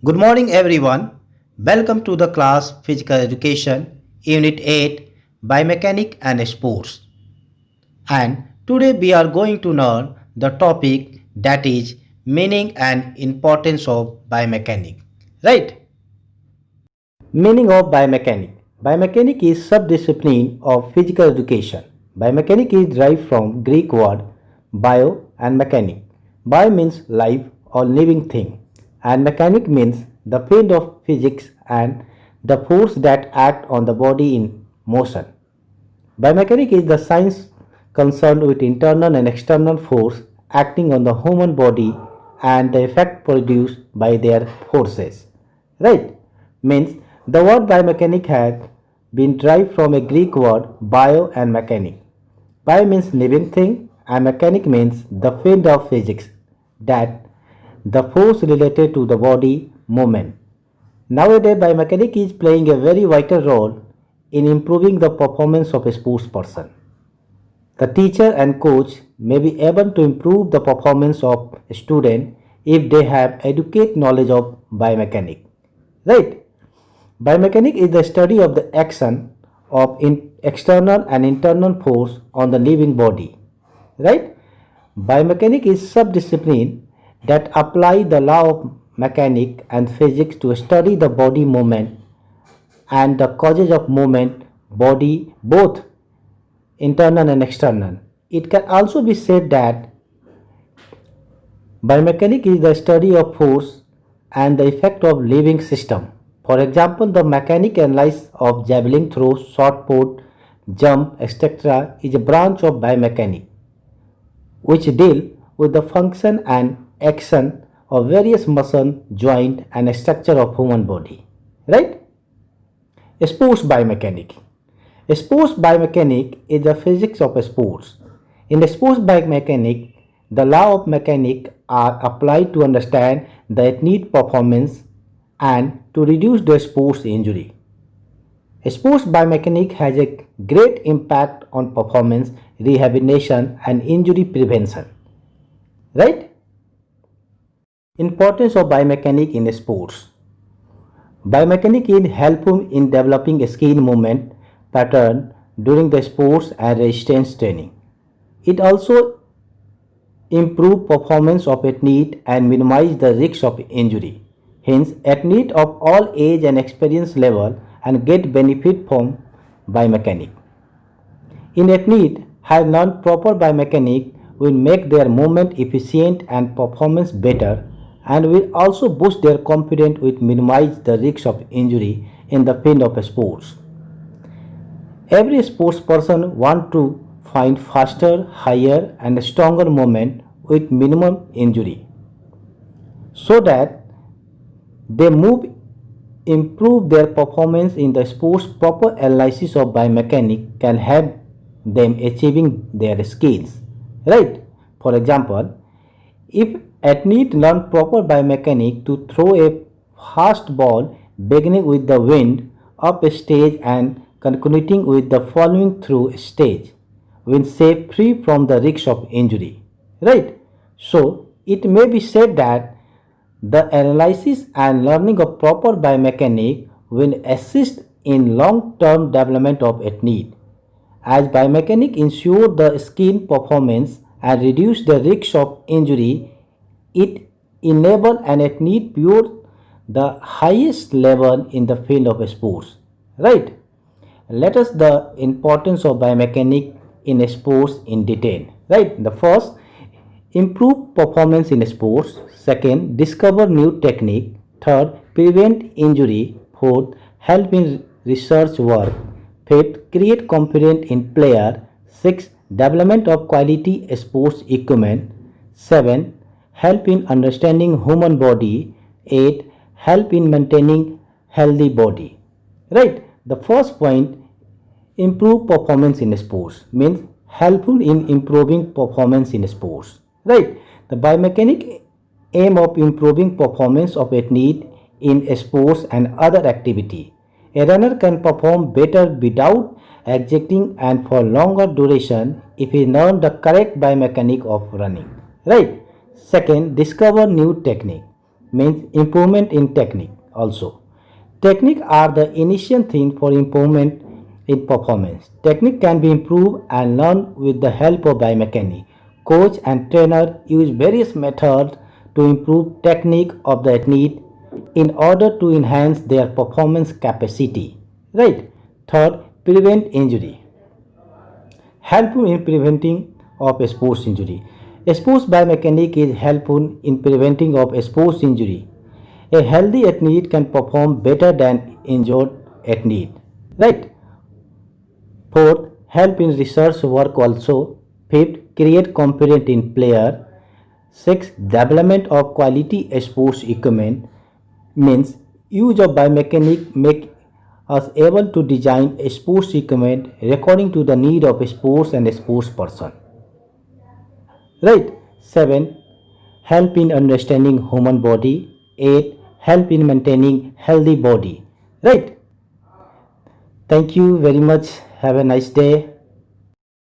Good morning, everyone. Welcome to the class Physical Education, Unit 8, Biomechanics and Sports. And today we are going to learn the topic that is meaning and importance of biomechanics. Right? Meaning of biomechanics. Biomechanics is subdiscipline of physical education. Biomechanics is derived from Greek word bio and mechanic. Bio means life or living thing, and mechanic means the field of physics and the force that act on the body in motion. Biomechanics is the science concerned with internal and external force acting on the human body and the effect produced by their forces. Right? Means the word biomechanic had been derived from a Greek word bio and mechanic. Bio means living thing and mechanic means the field of physics that the force related to the body movement. Nowadays, biomechanics is playing a very vital role in improving the performance of a sports person. The teacher and coach may be able to improve the performance of a student if they have adequate knowledge of biomechanics. Right? Biomechanics is the study of the action of external and internal force on the living body. Right? Biomechanics is subdiscipline that apply the law of mechanics and physics to study the body movement and the causes of movement, body, both internal and external. It can also be said that biomechanics is the study of force and the effect of living system. For example, the mechanical analysis of javelin throw, shot put, jump, etc. is a branch of biomechanics which deal with the function and action of various muscle, joint and structure of human body. Right? Sports biomechanics. Sports biomechanics is the physics of sports. In the sports biomechanics, the law of mechanics are applied to understand the athlete performance and to reduce the sports injury. Sports biomechanics has a great impact on performance, rehabilitation and injury prevention. Right? Importance of biomechanics in sports. Biomechanics is helpful in developing a skill movement pattern during the sports and resistance training. It also improves performance of athlete and minimize the risk of injury. Hence, athletes of all age and experience level and get benefit from biomechanics. In athlete have learned proper biomechanics will make their movement efficient and performance better and will also boost their confidence with minimize the risk of injury in the field of sports. Every sports person want to find faster, higher and stronger movement with minimum injury so that they improve their performance in the sports. Proper analysis of biomechanics can help them achieving their skills. Right? For example, if athlete learn proper biomechanics to throw a fast ball beginning with the wind up a stage and concluding with the following through stage will stay free from the risk of injury. Right? So it may be said that the analysis and learning of proper biomechanics will assist in long-term development of athlete. As biomechanics ensure the skill performance and reduce the risk of injury, it enables an athlete pure the highest level in the field of sports. Right? Let us the importance of biomechanics in sports in detail. Right? The first, improve performance in sports. Second, discover new technique. Third, prevent injury. Fourth, help in research work. Fifth, create confidence in player. Sixth, development of quality sports equipment. Seven, help in understanding human body. Eight, help in maintaining healthy body. Right? The first point, improve performance in sports means helpful in improving performance in sports. Right? The biomechanic aim of improving performance of athlete in sports and other activity. A runner can perform better without exerting and for longer duration if he learns the correct biomechanic of running. Right? Second, discover new technique. means improvement in technique also. Technique are the initial thing for improvement in performance. Technique can be improved and learned with the help of biomechanics. Coach and trainer use various methods to improve technique of the athlete in order to enhance their performance capacity. Right? Third, prevent injury. Helpful in preventing of a sports injury. A sports biomechanic is helpful in preventing of a sports injury. A healthy athlete can perform better than injured athlete. Right? Fourth, help in research work also. Fifth, create confidence in player. Sixth, development of quality sports equipment means use of biomechanic make us able to design a sports equipment according to the need of a sports and a sports person. Right? 7. Help in understanding human body. 8. Help in maintaining healthy body. Right? Thank you very much. Have a nice day.